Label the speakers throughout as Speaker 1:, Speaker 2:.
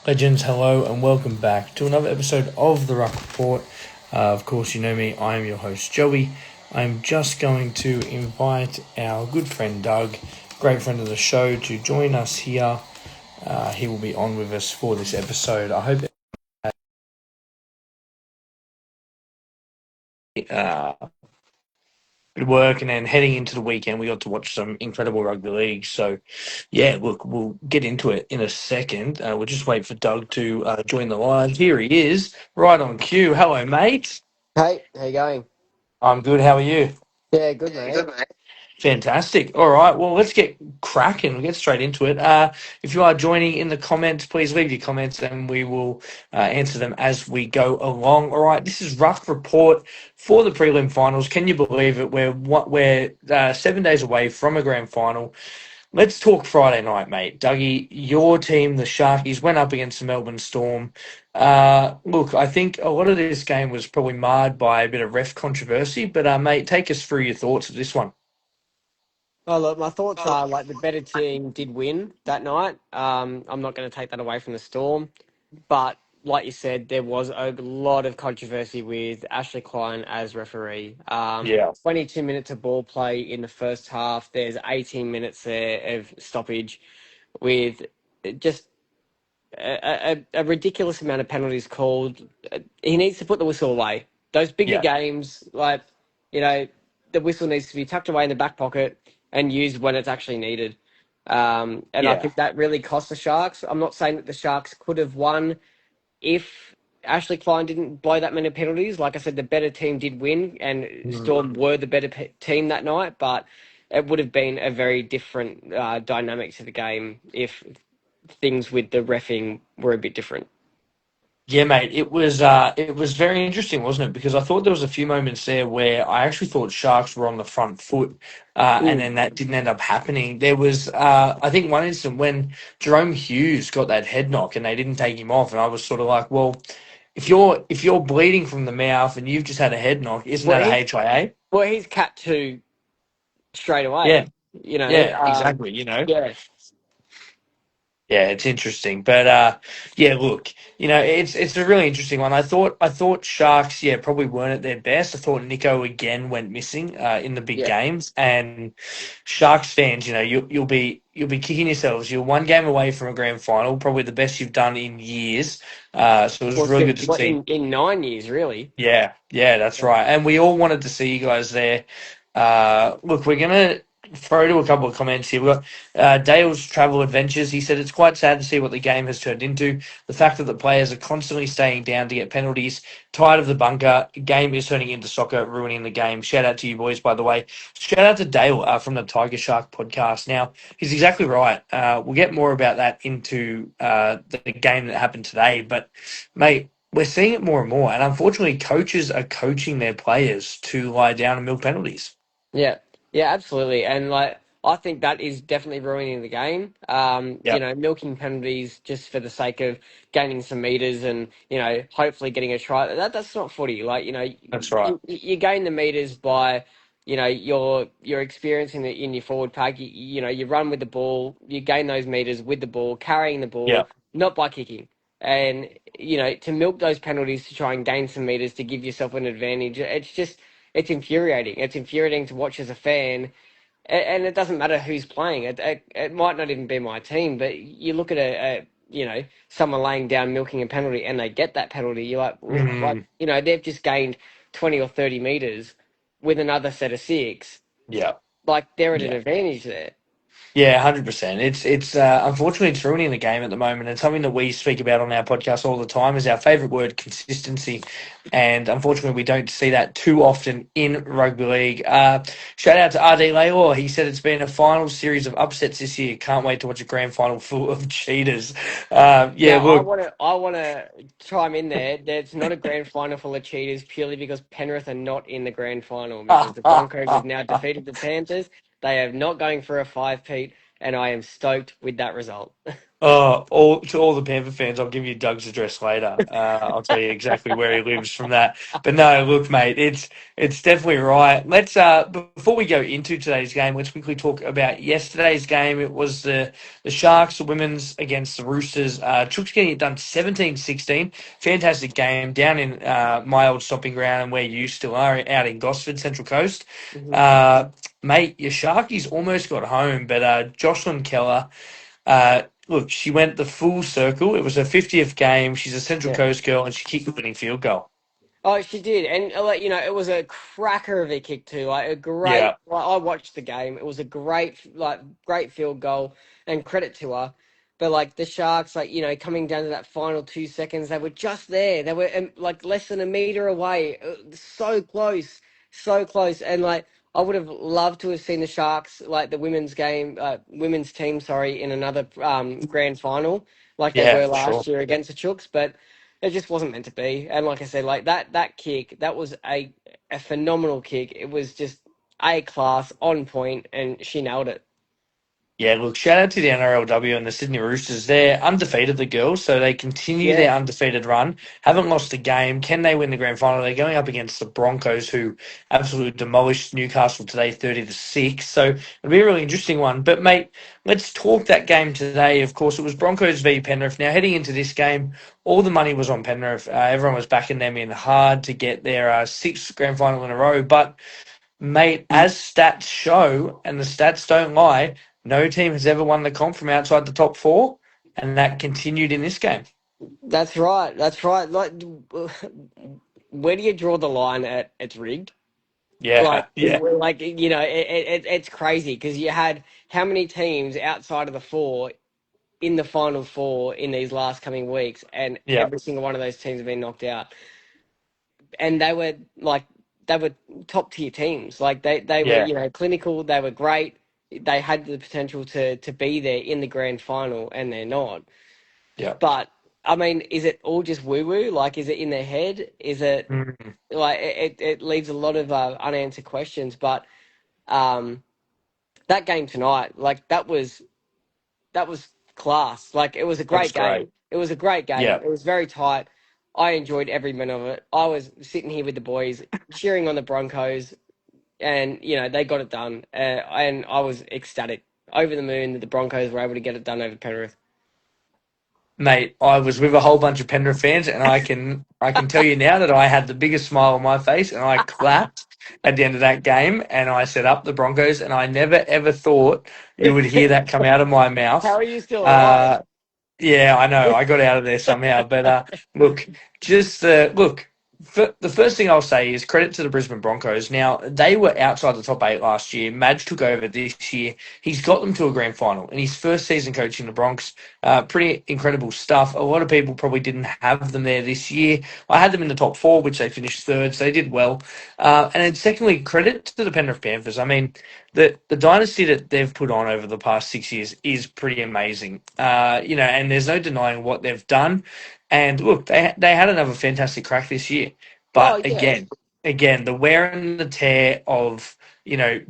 Speaker 1: Legends, hello and welcome back to another episode of the Ruck Report. Of course, you know me, I am your host Joey. I'm just going to invite our good friend Doug, great friend of the show, to join us here. He will be on with us for this episode. I hope uh, good work, and then heading into the weekend, we got to watch some incredible rugby league. So, yeah, look, we'll get into it in a second. We'll just wait for Doug to join the line. Here he is, right on cue. Hello, mate.
Speaker 2: Hey, how you going?
Speaker 1: I'm good. How are you?
Speaker 2: Yeah, good, mate.
Speaker 1: Fantastic. All right. Well, let's get cracking. We'll get straight into it. If you are joining in the comments, please leave your comments and we will answer them as we go along. All right. This is Rough Report for the prelim finals. Can you believe it? We're 7 days away from a grand final. Let's talk Friday night, mate. Dougie, your team, the Sharkies, went up against the Melbourne Storm. Look, I think a lot of this game was probably marred by a bit of ref controversy, but mate, take us through your thoughts of this one.
Speaker 2: Oh, look, my thoughts are like the better team did win that night. I'm not going to take that away from the Storm, but like you said, there was a lot of controversy with Ashley Klein as referee.
Speaker 1: Yeah.
Speaker 2: 22 minutes of ball play in the first half. There's 18 minutes there of stoppage with just a ridiculous amount of penalties called. He needs to put the whistle away. Those bigger
Speaker 1: Yeah.
Speaker 2: games, like, you know, the whistle needs to be tucked away in the back pocket and used when it's actually needed. And I
Speaker 1: Yeah.
Speaker 2: think that really cost the Sharks. I'm not saying that the Sharks could have won if Ashley Klein didn't blow that many penalties. Like I said, the better team did win, and
Speaker 1: Mm.
Speaker 2: Storm were the better team that night, but it would have been a very different dynamic to the game if things with the reffing were a bit different.
Speaker 1: Yeah, mate. It was very interesting, wasn't it? Because I thought there was a few moments there where I actually thought Sharks were on the front foot, and
Speaker 2: Mm.
Speaker 1: then that didn't end up happening. There was, I think, one instant when Jerome Hughes got that head knock and they didn't take him off, and I was sort of like, well, if you're bleeding from the mouth and you've just had a head knock, isn't
Speaker 2: Well,
Speaker 1: that a
Speaker 2: he's
Speaker 1: HIA?
Speaker 2: well, he's cat two straight
Speaker 1: Yeah,
Speaker 2: away. You know,
Speaker 1: yeah, exactly. You know.
Speaker 2: yeah,
Speaker 1: Yeah, it's interesting, but yeah. Look, it's a really interesting one. I thought Sharks, yeah, probably weren't at their best. I thought Nico again went missing in the big
Speaker 2: yeah.
Speaker 1: games, and Sharks fans, you'll be kicking yourselves. You're one game away from a grand final, probably the best you've done in years. So it was
Speaker 2: Well,
Speaker 1: really good to
Speaker 2: what
Speaker 1: see.
Speaker 2: in 9 years, really?
Speaker 1: Yeah, yeah, that's
Speaker 2: Yeah.
Speaker 1: right. And we all wanted to see you guys there. Look, we're going to throw to a couple of comments here. We've got Dale's Travel Adventures. He said it's quite sad to see what the game has turned into. The fact that the players are constantly staying down to get penalties, tired of the bunker. Game is turning into soccer, ruining the game. Shout out to you boys, by the way. Shout out to Dale from the Tiger Shark podcast. Now, he's exactly right. We'll get more about that into the game that happened today. But, mate, we're seeing it more and more, and unfortunately, coaches are coaching their players to lie down and milk penalties.
Speaker 2: Yeah, yeah, absolutely. And like, I think that is definitely ruining the game.
Speaker 1: Yep,
Speaker 2: Milking penalties just for the sake of gaining some meters and hopefully getting a try. That's not footy. Like,
Speaker 1: that's right.
Speaker 2: you gain the meters by, you're experiencing it in your forward pack. You run with the ball, you gain those meters with the ball, carrying the ball,
Speaker 1: Yep.
Speaker 2: not by kicking. And to milk those penalties to try and gain some meters to give yourself an advantage, it's infuriating. It's infuriating to watch as a fan, and it doesn't matter who's playing. It might not even be my team, but you look at someone laying down milking a penalty, and they get that penalty. You're like,
Speaker 1: Mm,
Speaker 2: they've just gained 20 or 30 meters with another set of six.
Speaker 1: yep.
Speaker 2: Like they're at an
Speaker 1: Yeah.
Speaker 2: advantage there.
Speaker 1: Yeah, 100%. It's unfortunately it's ruining the game at the moment, and something that we speak about on our podcast all the time is our favourite word, consistency. And unfortunately, we don't see that too often in rugby league. Shout out to RD Laylor. He said it's been a final series of upsets this year. Can't wait to watch a grand final full of cheaters. Yeah,
Speaker 2: Now,
Speaker 1: look.
Speaker 2: I want to chime in there. That's not a grand final full of cheaters purely because Penrith are not in the grand final because the Broncos have now defeated the Panthers. They are not going for a five-peat, and I am stoked with that result.
Speaker 1: all to all the Panther fans, I'll give you Doug's address later. I'll tell you exactly where he lives from that. But no, look, mate, it's definitely right. Let's before we go into today's game, let's quickly talk about yesterday's game. It was the Sharks, the women's against the Roosters. Chooks getting it done 17-16. Fantastic game down in my old stomping ground and where you still are out in Gosford, Central Coast.
Speaker 2: Mhm.
Speaker 1: Uh, Mate, your Sharkies almost got home, but Jocelyn Keller. Look, she went the full circle. It was her 50th game. She's a Central
Speaker 2: Yeah.
Speaker 1: Coast girl, and she kicked the winning field goal.
Speaker 2: Oh, she did, and like it was a cracker of a kick too. Like a great.
Speaker 1: Yeah,
Speaker 2: Like, I watched the game. It was a great field goal, and credit to her. But like the Sharks, like coming down to that final 2 seconds, they were just there. They were like less than a meter away. So close, so close. And like I would have loved to have seen the Sharks, like the women's team, sorry, in another grand final, like they
Speaker 1: yeah,
Speaker 2: were
Speaker 1: for sure.
Speaker 2: last year against the Chooks, but. It just wasn't meant to be. And like I said, like that kick, that was a phenomenal kick. It was just A class, on point, and she nailed it.
Speaker 1: Yeah, look, shout out to the NRLW and the Sydney Roosters. They're undefeated, the girls, so they continue their
Speaker 2: Yeah.
Speaker 1: undefeated run. Haven't lost a game. Can they win the grand final? They're going up against the Broncos, who absolutely demolished Newcastle today, 30-6. So it'll be a really interesting one. But mate, let's talk that game today. Of course, it was Broncos v Penrith. Now heading into this game, all the money was on Penrith. Everyone was backing them in hard to get their sixth grand final in a row, but. Mate, as stats show, and the stats don't lie, no team has ever won the comp from outside the top four, and that continued in this game.
Speaker 2: That's right. That's right. Like, where do you draw the line at it's rigged?
Speaker 1: Yeah, yeah,
Speaker 2: Like it's crazy because you had how many teams outside of the four in the final four in these last coming weeks, and
Speaker 1: yeah,
Speaker 2: every single one of those teams have been knocked out. And they were top tier teams. Like they were
Speaker 1: yeah,
Speaker 2: clinical. They were great. They had the potential to be there in the grand final, and they're not.
Speaker 1: yeah.
Speaker 2: But I mean, is it all just woo woo? Like, is it in their head? Is it
Speaker 1: Mm,
Speaker 2: like it leaves a lot of unanswered questions? But um, that game tonight, like that was class. Like it was a
Speaker 1: that
Speaker 2: great
Speaker 1: was great.
Speaker 2: game. It was a great game.
Speaker 1: Yeah.
Speaker 2: It was very tight. I enjoyed every minute of it. I was sitting here with the boys, cheering on the Broncos, and they got it done. And I was ecstatic, over the moon that the Broncos were able to get it done over Penrith.
Speaker 1: Mate, I was with a whole bunch of Penrith fans, and I can tell you now that I had the biggest smile on my face, and I clapped at the end of that game, and I set up the Broncos, and I never ever thought you would hear that come out of my
Speaker 2: How
Speaker 1: mouth.
Speaker 2: are you still alive?
Speaker 1: Uh, Yeah, I know. I got out of there somehow. But look, just look. The first thing I'll say is credit to the Brisbane Broncos. Now they were outside the top eight last year. Madge took over this year. He's got them to a grand final in his first season coaching the Bronx. Pretty incredible stuff. A lot of people probably didn't have them there this year. I had them in the top four, which they finished third, so they did well. And then secondly, credit to the Penrith Panthers. I mean, the dynasty that they've put on over the past 6 years is pretty amazing. And there's no denying what they've done. And look, they had another fantastic crack this year,
Speaker 2: Oh
Speaker 1: but
Speaker 2: yeah.
Speaker 1: again, the wear and the tear of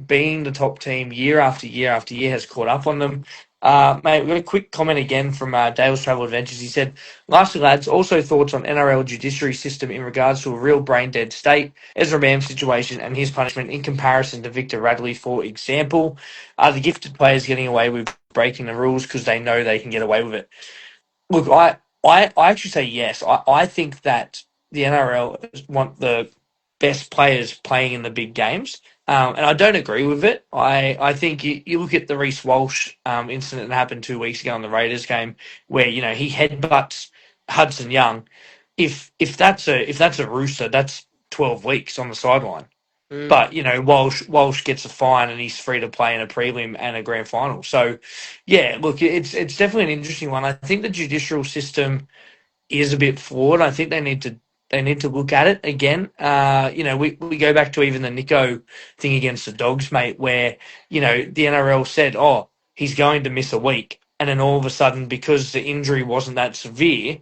Speaker 1: being the top team year after year after year has caught up on them. Mate, we've got a quick comment again from Dale's Travel Adventures. He said, "Lastly, lads, also thoughts on NRL judiciary system in regards to a real brain dead state, Ezra Mam's situation and his punishment in comparison to Victor Radley, for example. Are the gifted players getting away with breaking the rules because they know they can get away with it?" Look, I actually say yes. I think that the NRL want the best players playing in the big games. And I don't agree with it. I think you look at the Reece Walsh incident that happened 2 weeks ago in the Raiders game, where he headbutts Hudson Young. If that's a rooster, that's 12 weeks on the sideline.
Speaker 2: Mm.
Speaker 1: But Walsh gets a fine and he's free to play in a prelim and a grand final. So, yeah, look, it's definitely an interesting one. I think the judicial system is a bit flawed. I think they need to look at it again. We go back to even the Nico thing against the Dogs, mate, where the NRL said, "Oh, he's going to miss a week," and then all of a sudden, because the injury wasn't that severe,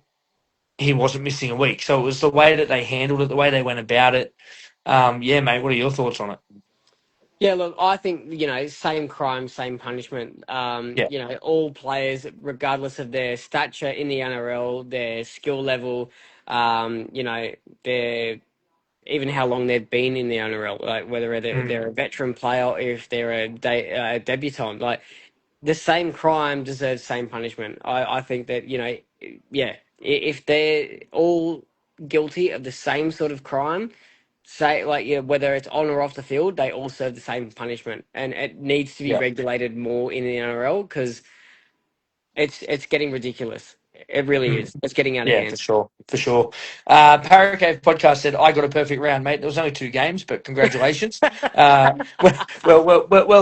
Speaker 1: he wasn't missing a week. So it was the way that they handled it, the way they went about it. Yeah, mate. What are your thoughts on it?
Speaker 2: Yeah, look, I think, same crime, same punishment.
Speaker 1: Yeah.
Speaker 2: All players, regardless of their stature in the NRL, their skill level, their even how long they've been in the NRL, like whether they're a
Speaker 1: Mm.
Speaker 2: veteran player or if they're a debutant, like the same crime deserves same punishment. I think that, yeah, if they're all guilty of the same sort of crime, say like yeah, whether it's on or off the field, they all serve the same punishment, and it needs to be
Speaker 1: Yeah.
Speaker 2: regulated more in the NRL because it's getting ridiculous. It really
Speaker 1: Mm.
Speaker 2: is. It's getting out of
Speaker 1: Yeah, for
Speaker 2: hand.
Speaker 1: sure, for sure. Paracave podcast said I got a perfect round, mate. There was only 2 games, but congratulations. Well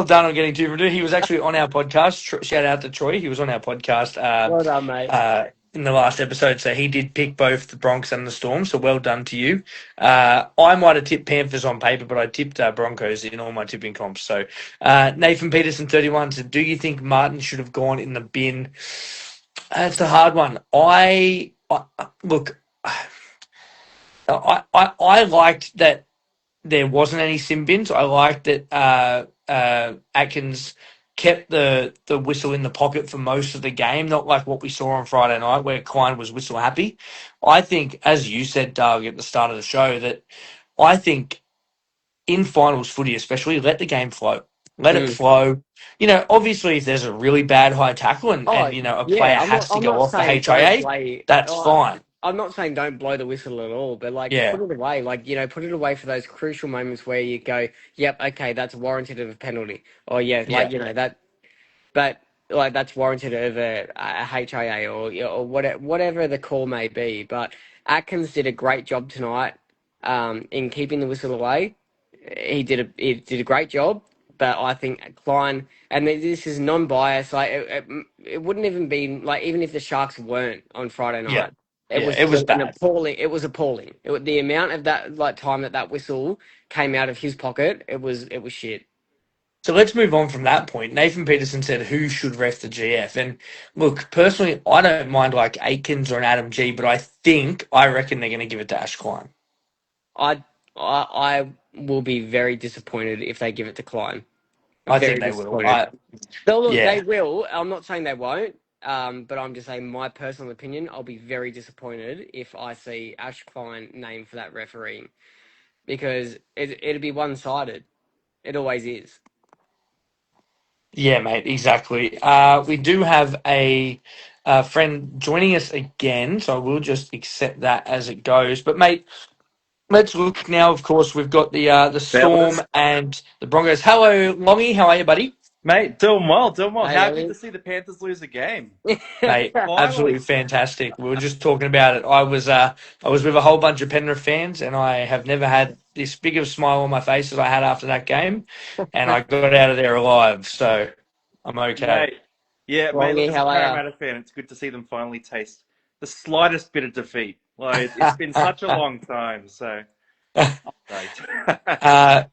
Speaker 1: done on getting 2 from 2. He was actually on our podcast. Shout out to Troy. He was on our podcast
Speaker 2: Well done, mate.
Speaker 1: in the last episode, so he did pick both the Bronx and the Storm. So well done to you. I might have tipped Panthers on paper, but I tipped Broncos in all my tipping comps. So Nathan Peterson 31 said, "Do you think Martin should have gone in the bin?" That's a hard one. I look. I liked that there wasn't any sim bins. I liked that Atkins kept the whistle in the pocket for most of the game, not like what we saw on Friday night where Klein was whistle happy. I think, as you said, Doug, at the start of the show, that I think in finals footy, especially, let the game flow. Let it
Speaker 2: Mm.
Speaker 1: flow. Obviously, if there's a really bad high tackle and
Speaker 2: Oh
Speaker 1: a player
Speaker 2: yeah, I'm not.
Speaker 1: has to
Speaker 2: I'm
Speaker 1: go
Speaker 2: not
Speaker 1: off for
Speaker 2: saying don't
Speaker 1: HIA,
Speaker 2: play.
Speaker 1: that's
Speaker 2: Oh,
Speaker 1: fine.
Speaker 2: I'm not saying don't blow the whistle at all, but like
Speaker 1: Yeah,
Speaker 2: put it away. Like put it away for those crucial moments where you go, "Yep, okay, that's warranted of a penalty." Or yeah,
Speaker 1: yeah,
Speaker 2: that. But like that's warranted of a HIA or whatever the call may be. But Atkins did a great job tonight in keeping the whistle away. He did a great job. But I think Klein, and this is non-biased. Like it wouldn't even be like even if the Sharks weren't on Friday
Speaker 1: yeah,
Speaker 2: night, it
Speaker 1: yeah.
Speaker 2: was
Speaker 1: It was
Speaker 2: still an
Speaker 1: bad.
Speaker 2: appalling. It was appalling. The amount of that like time that whistle came out of his pocket, it was shit.
Speaker 1: So let's move on from that point. Nathan Peterson said, "Who should ref the GF?" And look, personally, I don't mind like Aikens or an Adam G, but I reckon they're going to give it to Ash Klein.
Speaker 2: I will be very disappointed if they give it to Klein. I'm
Speaker 1: I think
Speaker 2: very
Speaker 1: they will.
Speaker 2: disappointed. They'll look, they
Speaker 1: Yeah,
Speaker 2: will. I'm not saying they won't. But I'm just saying my personal opinion. I'll be very disappointed if I see Ash Klein named for that referee because it'll be one sided. It always is.
Speaker 1: yeah, mate, exactly. We do have a friend joining us again, so we'll just accept that as it goes. But mate, let's look now. Of course, we've got the Storm
Speaker 3: Fellas.
Speaker 1: and the Broncos. Hello, Longy. How are you, buddy?
Speaker 3: Mate, doing well, doing well.
Speaker 2: Hey,
Speaker 3: How good to
Speaker 2: Lonnie.
Speaker 3: see the Panthers lose a game.
Speaker 1: Mate, absolutely
Speaker 3: Finally.
Speaker 1: fantastic. We were just talking about it. I was with a whole bunch of Penrith fans, and I have never had this big of a smile on my face as I had after that game, and I got out of there alive. So I'm okay.
Speaker 3: Mate. Yeah, mate, look,
Speaker 2: Longy,
Speaker 3: as a
Speaker 2: how are
Speaker 3: Parramatta fan, it's good to see them finally taste the slightest bit of defeat. Like, it's been such a long time, so great.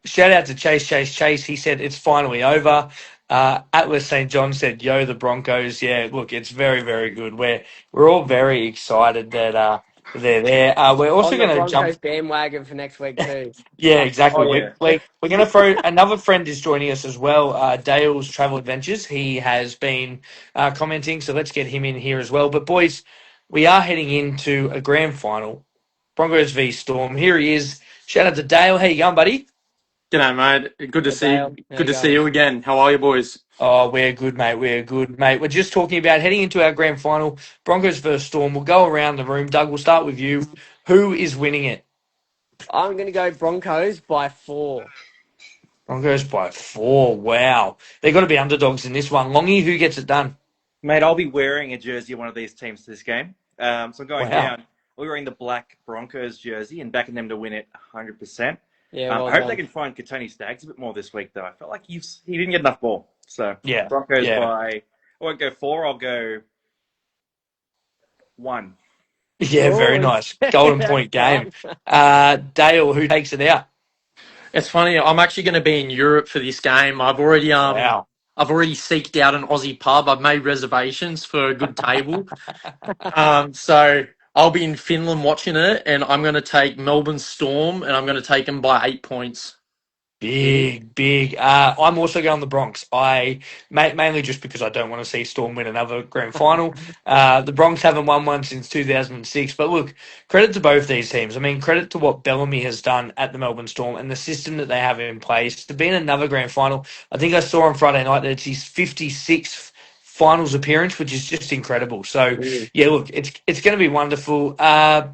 Speaker 1: Shout out to Chase. He said it's finally over. Atlas St. John said, "Yo, the Broncos." Yeah, look, it's very, very good. We're all very excited that they're there. We're also
Speaker 2: on the
Speaker 1: going to jump.
Speaker 2: Broncos bandwagon for next week too.
Speaker 1: Yeah,
Speaker 3: Oh,
Speaker 1: exactly.
Speaker 3: yeah.
Speaker 1: We're going to throw another friend is joining us as well. Dale's Travel Adventures. He has been commenting, so let's get him in here as well. But boys, we are heading into a grand final. Broncos v Storm. Here he is. Shout out to Dale. How you going, buddy?
Speaker 4: G'day, mate. Good to
Speaker 2: Hey,
Speaker 4: see.
Speaker 2: Dale, how
Speaker 4: Good
Speaker 2: you
Speaker 4: to see
Speaker 2: going?
Speaker 4: you again. How are you, boys?
Speaker 1: Oh, we're good, mate. We're good, mate. We're just talking about heading into our grand final. Broncos versus Storm. We'll go around the room. Doug, we'll start with you. Who is winning it?
Speaker 2: I'm going to go Broncos by 4.
Speaker 1: Broncos by 4. Wow. They've got to be underdogs in this one. Longy, who gets it done?
Speaker 3: Mate, I'll be wearing a jersey of one of these teams to this game. So I'm going
Speaker 1: Wow.
Speaker 3: down. I'll be wearing the black Broncos jersey and backing them to win it 100%.
Speaker 2: Yeah, well
Speaker 3: I hope they
Speaker 2: done.
Speaker 3: can find Katoni Staggs a bit more this week, though. I felt like he didn't get enough ball. So
Speaker 1: Yeah.
Speaker 3: Broncos
Speaker 1: Yeah.
Speaker 3: I won't go 4. I'll go 1.
Speaker 1: Yeah, very
Speaker 2: Oh,
Speaker 1: nice. Golden point game. Dale, who takes it out?
Speaker 4: It's funny. I'm actually going to be in Europe for this game.
Speaker 1: Wow.
Speaker 4: I've already seeked out an Aussie pub. I've made reservations for a good table. So I'll be in Finland watching it, and I'm going to take Melbourne Storm, and I'm going to take them by 8 points.
Speaker 1: Big. I'm also going the Bronx. Mainly just because I don't want to see Storm win another grand final. The Bronx haven't won one since 2006. But look, credit to both these teams. I mean, credit to what Bellamy has done at the Melbourne Storm and the system that they have in place to be in another grand final. I think I saw on Friday night that it's his 56th finals appearance, which is just incredible. So yeah, look, it's going to be wonderful.
Speaker 3: Well,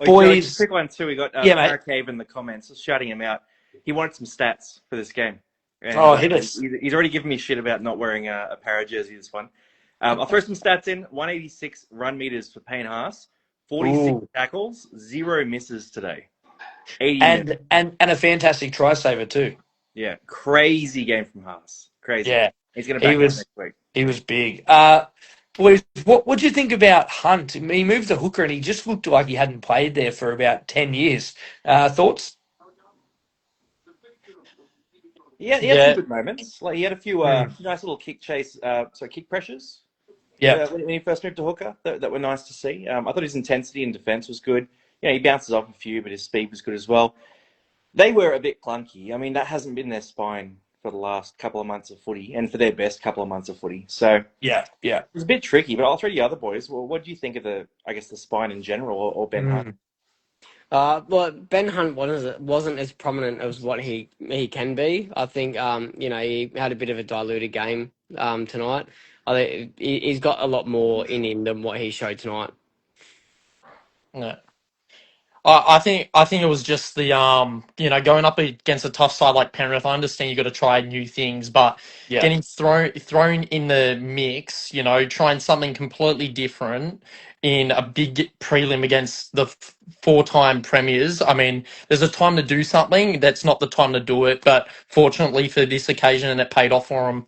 Speaker 3: Joey, just a
Speaker 1: Boys,
Speaker 3: quick one too. We got
Speaker 1: yeah, mate.
Speaker 3: Paracave in the comments, just shouting him out. He wanted some stats for this game, and
Speaker 1: Oh, hit us.
Speaker 3: he's already given me shit about not wearing a para jersey this one. I'll throw some stats in: 186 run meters for Payne Haas, 46
Speaker 1: Ooh.
Speaker 3: tackles, 0 misses today, 80 minutes.
Speaker 1: And a fantastic try saver too.
Speaker 3: Yeah, crazy game from Haas. Crazy.
Speaker 1: Yeah,
Speaker 3: He's going to back
Speaker 1: he
Speaker 3: up
Speaker 1: was
Speaker 3: next week.
Speaker 1: he was big. Boys, what do you think about Hunt? He moved to hooker and he just looked like he hadn't played there for about 10 years. Thoughts?
Speaker 3: Yeah, he had some good moments. Like he had a few nice little kick pressures.
Speaker 1: Yeah.
Speaker 3: When he first moved to hooker, that were nice to see. I thought his intensity in defence was good. You know, he bounces off a few, but his speed was good as well. They were a bit clunky. I mean, that hasn't been their spine for the last couple of months of footy, and for their best couple of months of footy. So
Speaker 1: Yeah.
Speaker 3: it was a bit tricky. But I'll throw to the other boys. Well, what do you think of the spine in general, or Ben Hunt?
Speaker 2: Well, Ben Hunt wasn't as prominent as what he can be. I think he had a bit of a diluted game tonight. I think he's got a lot more in him than what he showed tonight.
Speaker 4: Yeah. I think it was just the going up against a tough side like Penrith. I understand you got to try new things, but
Speaker 1: Yeah.
Speaker 4: getting thrown in the mix, trying something completely different in a big prelim against the 4-time premiers. I mean, there's a time to do something. That's not the time to do it. But fortunately for this occasion, and it paid off for him.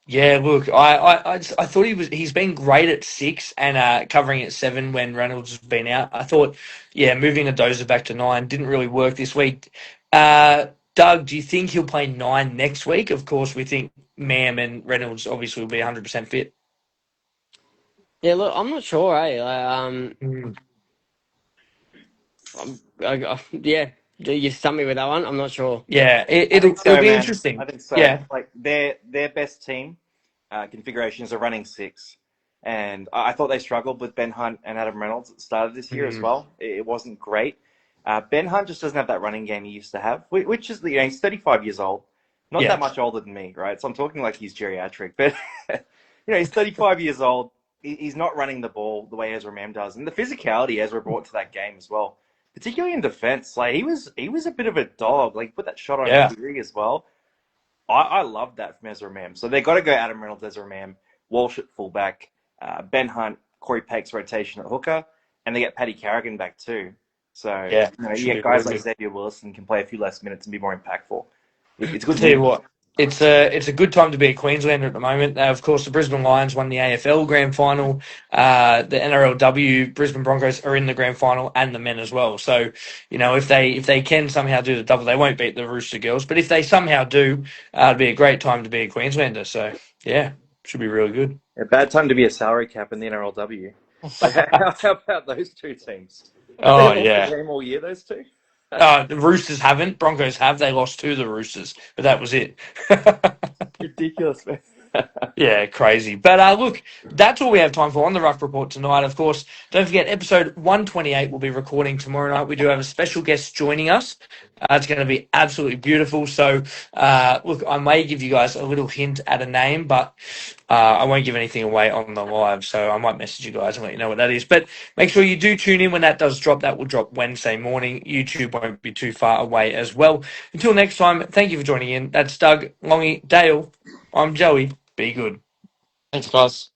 Speaker 1: Yeah, look, I thought he's been great at 6 and covering at 7 when Reynolds has been out. I thought, yeah, moving a dozer back to 9 didn't really work this week. Doug, do you think he'll play 9 next week? Of course, we think Mam and Reynolds obviously will be 100% fit.
Speaker 2: Yeah, look, I'm not sure, eh? Yeah, you stumped me with that one. I'm not sure.
Speaker 1: Yeah,
Speaker 3: I think so,
Speaker 1: it'll be
Speaker 3: man.
Speaker 1: interesting.
Speaker 3: I think so.
Speaker 1: Yeah,
Speaker 3: Like their best team configurations are running 6, and I thought they struggled with Ben Hunt and Adam Reynolds at the start of this year as well. It wasn't great. Ben Hunt just doesn't have that running game he used to have, which is he's 35 years old, not
Speaker 1: Yeah.
Speaker 3: that much older than me, right? So I'm talking like he's geriatric, but he's 35 years old. He's not running the ball the way Ezra Mam does, and the physicality Ezra brought to that game as well, particularly in defense. Like he was a bit of a dog. Like put that shot on Fury as well. I love that from Ezra Mam. So they got to go Adam Reynolds, Ezra Mam, Walsh at fullback, Ben Hunt, Corey Pake's rotation at hooker, and they get Paddy Carrigan back too. So you get guys like Xavier Wilson can play a few less minutes and be more impactful. It's good.
Speaker 1: Tell you what, it's a good time to be a Queenslander at the moment. Of course, the Brisbane Lions won the AFL Grand Final. The NRLW Brisbane Broncos are in the Grand Final and the men as well. So, if they can somehow do the double, they won't beat the Rooster Girls. But if they somehow do, it'd be a great time to be a Queenslander. So, yeah, should be really good.
Speaker 3: A bad time to be a salary cap in the NRLW. How about those two teams?
Speaker 1: Oh,
Speaker 3: they
Speaker 1: yeah.
Speaker 3: the game all year, those two?
Speaker 1: The Roosters haven't. Broncos have. They lost to the Roosters, but that was it.
Speaker 3: Ridiculous, man.
Speaker 1: Yeah, crazy. But look, that's all we have time for on the Ruck Report tonight. Of course, don't forget, episode 128 will be recording tomorrow night. We do have a special guest joining us. It's going to be absolutely beautiful. So, look, I may give you guys a little hint at a name, but I won't give anything away on the live. So I might message you guys and let you know what that is. But make sure you do tune in when that does drop. That will drop Wednesday morning. YouTube won't be too far away as well. Until next time, thank you for joining in. That's Doug, Longy, Dale. I'm Joey. Be good.
Speaker 4: Thanks, guys.